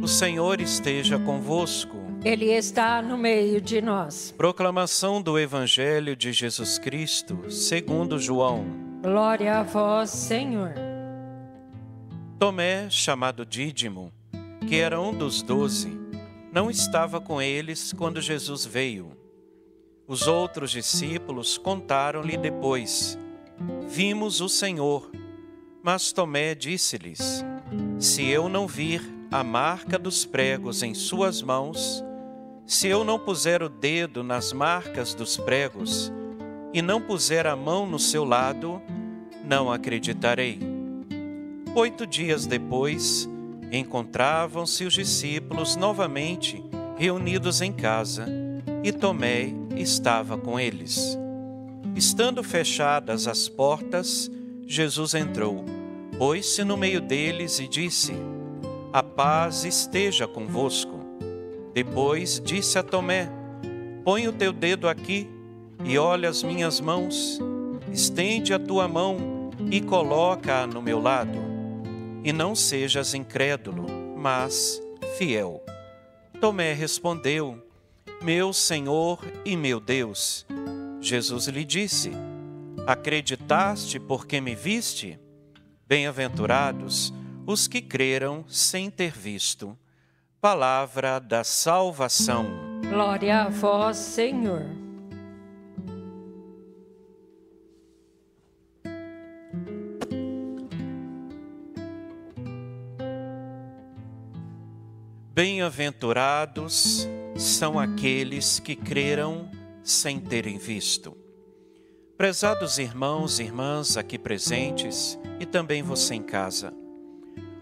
O Senhor esteja convosco. Ele está no meio de nós. Proclamação do Evangelho de Jesus Cristo, segundo João. Glória a vós, Senhor. Tomé, chamado Dídimo, que era um dos 12, não estava com eles quando Jesus veio. Os outros discípulos contaram-lhe depois: Vimos o Senhor. Mas Tomé disse-lhes: Se eu não vir a marca dos pregos em suas mãos, se eu não puser o dedo nas marcas dos pregos e não puser a mão no seu lado, não acreditarei. 8 dias depois, encontravam-se os discípulos novamente reunidos em casa, e Tomé estava com eles. Estando fechadas as portas, Jesus entrou, pôs-se no meio deles e disse: A paz esteja convosco. Depois disse a Tomé: Põe o teu dedo aqui e olha as minhas mãos. Estende a tua mão e coloca-a no meu lado. E não sejas incrédulo, mas fiel. Tomé respondeu: Meu Senhor e meu Deus. Jesus lhe disse: Acreditaste porque me viste? Bem-aventurados os que creram sem ter visto. Palavra da salvação. Glória a vós, Senhor. Bem-aventurados são aqueles que creram sem terem visto. Prezados irmãos e irmãs aqui presentes e também você em casa,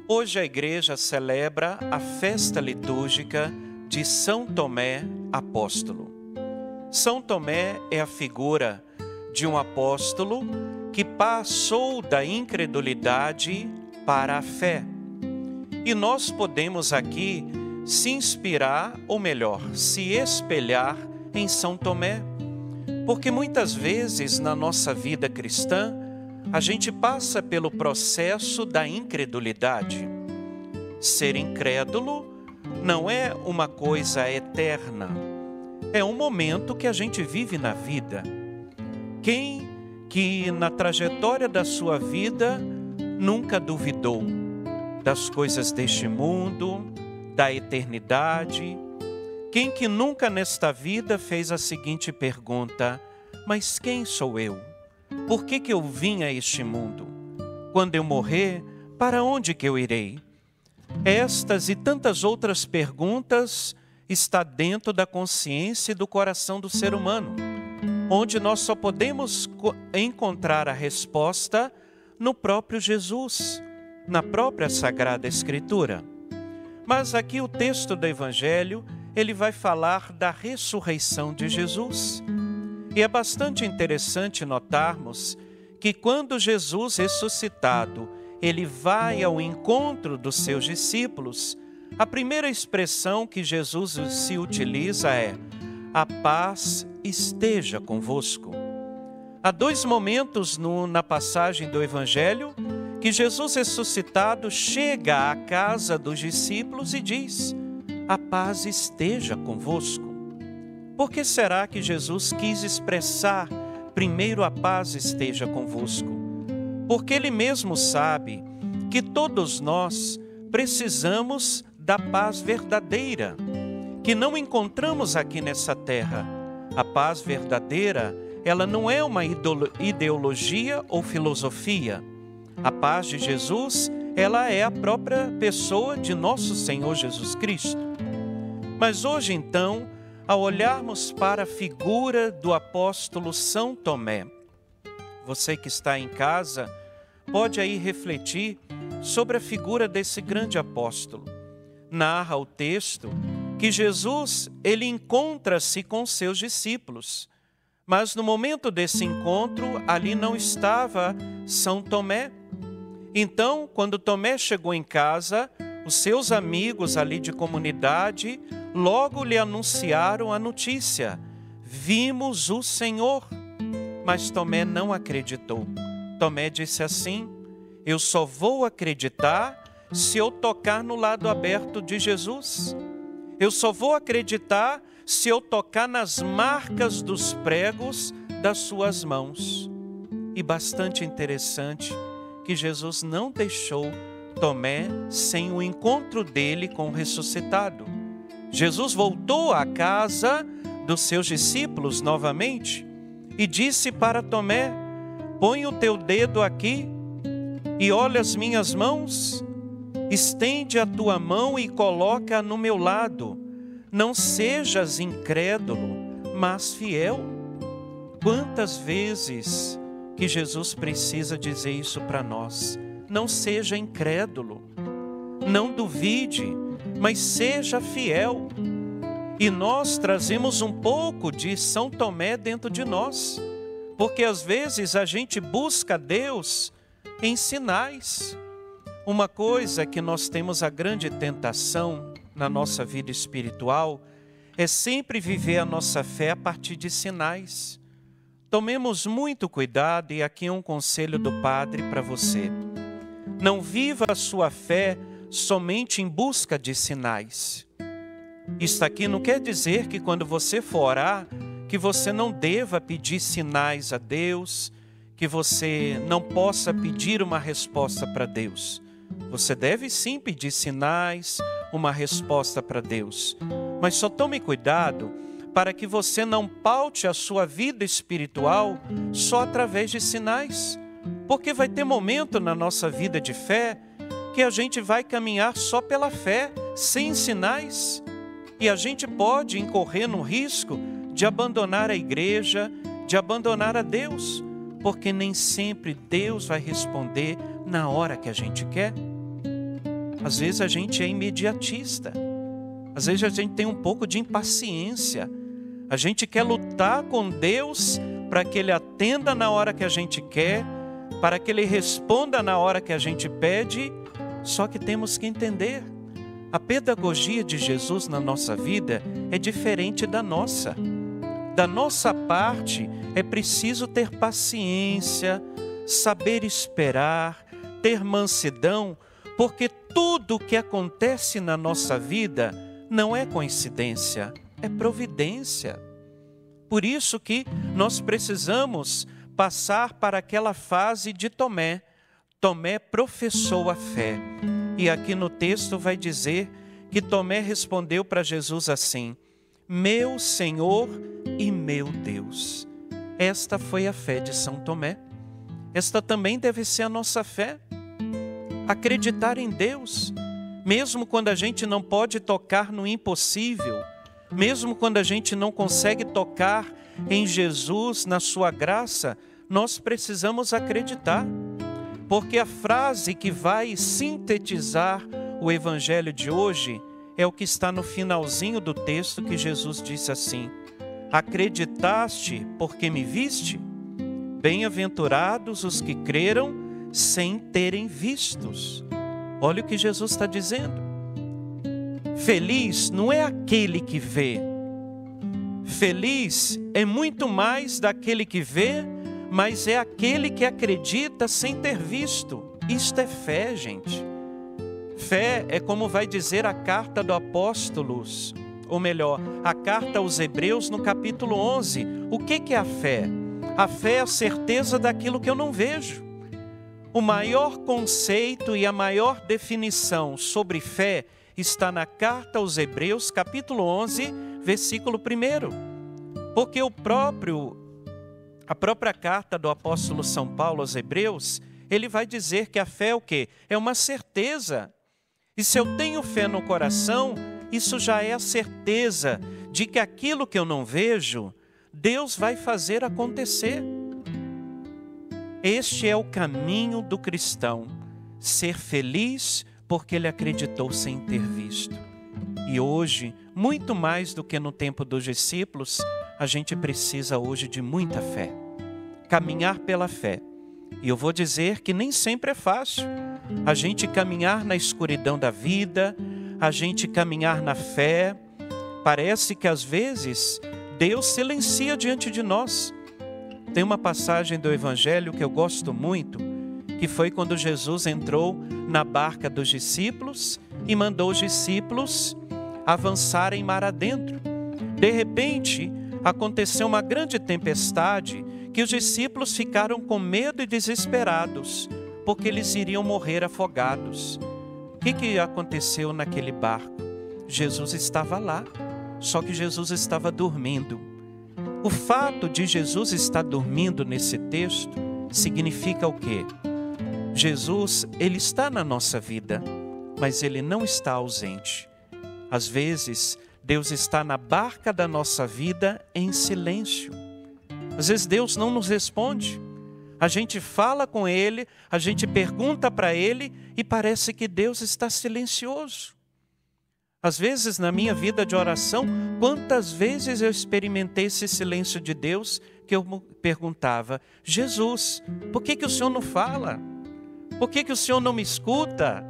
hoje a igreja celebra a festa litúrgica de São Tomé Apóstolo. São Tomé é a figura de um apóstolo que passou da incredulidade para a fé. E nós podemos aqui se inspirar, ou melhor, se espelhar em São Tomé. Porque muitas vezes na nossa vida cristã, a gente passa pelo processo da incredulidade. Ser incrédulo não é uma coisa eterna, é um momento que a gente vive na vida. Quem que na trajetória da sua vida nunca duvidou das coisas deste mundo, da eternidade? Quem que nunca nesta vida fez a seguinte pergunta: mas quem sou eu? Por que eu vim a este mundo? Quando eu morrer, para onde que eu irei? Estas e tantas outras perguntas está dentro da consciência e do coração do ser humano, onde nós só podemos encontrar a resposta no próprio Jesus, na própria Sagrada Escritura. Mas aqui o texto do Evangelho, ele vai falar da ressurreição de Jesus. E é bastante interessante notarmos que quando Jesus ressuscitado, ele vai ao encontro dos seus discípulos, a primeira expressão que Jesus se utiliza é: a paz esteja convosco. Há 2 momentos na passagem do Evangelho que Jesus ressuscitado chega à casa dos discípulos e diz: a paz esteja convosco. Por que será que Jesus quis expressar primeiro a paz esteja convosco? Porque Ele mesmo sabe que todos nós precisamos da paz verdadeira, que não encontramos aqui nessa terra. A paz verdadeira, ela não é uma ideologia ou filosofia. A paz de Jesus, ela é a própria pessoa de nosso Senhor Jesus Cristo. Mas hoje, então, ao olharmos para a figura do apóstolo São Tomé, você que está em casa, pode aí refletir sobre a figura desse grande apóstolo. Narra o texto que Jesus, ele encontra-se com seus discípulos, mas no momento desse encontro, ali não estava São Tomé. Então, quando Tomé chegou em casa, os seus amigos ali de comunidade logo lhe anunciaram a notícia: vimos o Senhor. Mas Tomé não acreditou. Tomé disse assim: eu só vou acreditar se eu tocar no lado aberto de Jesus. Eu só vou acreditar se eu tocar nas marcas dos pregos das suas mãos. E bastante interessante que Jesus não deixou Tomé sem o encontro dele com o ressuscitado. Jesus voltou à casa dos seus discípulos novamente e disse para Tomé: põe o teu dedo aqui e olha as minhas mãos, estende a tua mão e coloca no meu lado. Não sejas incrédulo, mas fiel. Quantas vezes que Jesus precisa dizer isso para nós? Não seja incrédulo, não duvide, mas seja fiel. E nós trazemos um pouco de São Tomé dentro de nós, porque às vezes a gente busca Deus em sinais. Uma coisa que nós temos a grande tentação na nossa vida espiritual é sempre viver a nossa fé a partir de sinais. Tomemos muito cuidado, e aqui é um conselho do Padre para você. Não viva a sua fé somente em busca de sinais. Isso aqui não quer dizer que quando você for orar, que você não deva pedir sinais a Deus, que você não possa pedir uma resposta para Deus. Você deve sim pedir sinais, uma resposta para Deus. Mas só tome cuidado para que você não paute a sua vida espiritual só através de sinais. Porque vai ter momento na nossa vida de fé que a gente vai caminhar só pela fé, sem sinais. E a gente pode incorrer no risco de abandonar a igreja, de abandonar a Deus. Porque nem sempre Deus vai responder na hora que a gente quer. Às vezes a gente é imediatista. Às vezes a gente tem um pouco de impaciência. A gente quer lutar com Deus para que Ele atenda na hora que a gente quer, para que Ele responda na hora que a gente pede. Só que temos que entender, a pedagogia de Jesus na nossa vida é diferente da nossa. Da nossa parte, é preciso ter paciência, saber esperar, ter mansidão, porque tudo o que acontece na nossa vida não é coincidência, é providência. Por isso que nós precisamos passar para aquela fase de Tomé. Tomé professou a fé. E aqui no texto vai dizer que Tomé respondeu para Jesus assim: meu Senhor e meu Deus. Esta foi a fé de São Tomé. Esta também deve ser a nossa fé. Acreditar em Deus, mesmo quando a gente não pode tocar no impossível, mesmo quando a gente não consegue tocar em Jesus, na sua graça, nós precisamos acreditar. Porque a frase que vai sintetizar o evangelho de hoje é o que está no finalzinho do texto, que Jesus disse assim: acreditaste porque me viste? Bem-aventurados os que creram sem terem vistos. Olha o que Jesus está dizendo. Feliz não é aquele que vê. Feliz é muito mais daquele que vê, mas é aquele que acredita sem ter visto. Isto é fé, gente. Fé é como vai dizer a carta do Apóstolos, ou melhor, a carta aos Hebreus no capítulo 11. O que é a fé? A fé é a certeza daquilo que eu não vejo. O maior conceito e a maior definição sobre fé está na carta aos Hebreus, capítulo 11, versículo 1. Porque a própria carta do apóstolo São Paulo aos Hebreus, ele vai dizer que a fé é o quê? É uma certeza. E se eu tenho fé no coração, isso já é a certeza de que aquilo que eu não vejo, Deus vai fazer acontecer. Este é o caminho do cristão, ser feliz porque ele acreditou sem ter visto. E hoje, muito mais do que no tempo dos discípulos, a gente precisa hoje de muita fé. Caminhar pela fé. E eu vou dizer que nem sempre é fácil. A gente caminhar na escuridão da vida, a gente caminhar na fé. Parece que às vezes Deus silencia diante de nós. Tem uma passagem do Evangelho que eu gosto muito, que foi quando Jesus entrou na barca dos discípulos e mandou os discípulos avançarem mar adentro. De repente, aconteceu uma grande tempestade que os discípulos ficaram com medo e desesperados, porque eles iriam morrer afogados. O que aconteceu naquele barco? Jesus estava lá, só que Jesus estava dormindo. O fato de Jesus estar dormindo nesse texto significa o quê? Jesus, ele está na nossa vida, mas ele não está ausente. Às vezes, Deus está na barca da nossa vida em silêncio. Às vezes Deus não nos responde. A gente fala com Ele, a gente pergunta para Ele e parece que Deus está silencioso. Às vezes na minha vida de oração, quantas vezes eu experimentei esse silêncio de Deus que eu perguntava: Jesus, por que o Senhor não fala? Por que o Senhor não me escuta?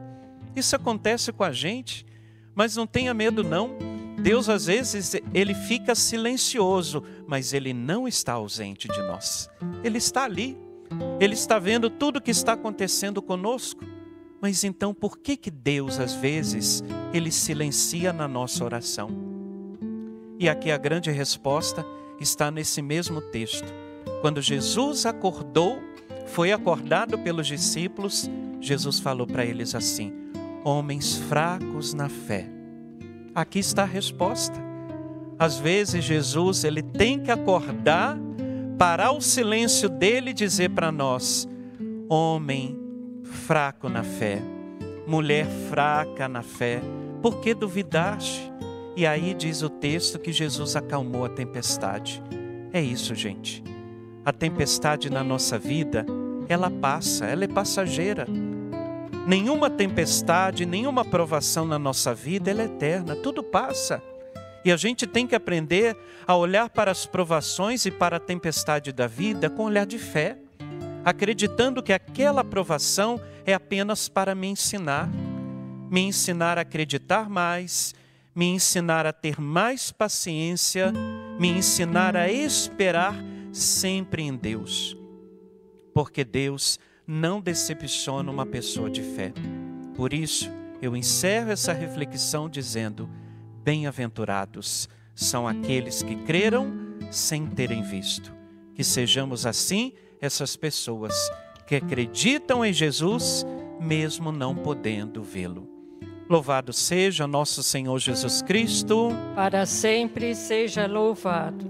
Isso acontece com a gente, mas não tenha medo não. Deus às vezes ele fica silencioso, mas ele não está ausente de nós. Ele está ali. Ele está vendo tudo o que está acontecendo conosco. Mas então por que Deus às vezes ele silencia na nossa oração? E aqui a grande resposta está nesse mesmo texto. Quando Jesus acordou, foi acordado pelos discípulos, Jesus falou para eles assim: homens fracos na fé. Aqui está a resposta. Às vezes Jesus ele tem que acordar, parar o silêncio dele e dizer para nós: homem fraco na fé, mulher fraca na fé, por que duvidaste? E aí diz o texto que Jesus acalmou a tempestade. É isso, gente. A tempestade na nossa vida, ela passa, ela é passageira. Nenhuma tempestade, nenhuma provação na nossa vida, ela é eterna, tudo passa. E a gente tem que aprender a olhar para as provações e para a tempestade da vida com olhar de fé, acreditando que aquela provação é apenas para me ensinar a acreditar mais, me ensinar a ter mais paciência, me ensinar a esperar sempre em Deus. Porque Deus não decepciona uma pessoa de fé. Por isso, eu encerro essa reflexão dizendo: bem-aventurados são aqueles que creram sem terem visto. Que sejamos assim, essas pessoas que acreditam em Jesus, mesmo não podendo vê-lo. Louvado seja nosso Senhor Jesus Cristo. Para sempre seja louvado.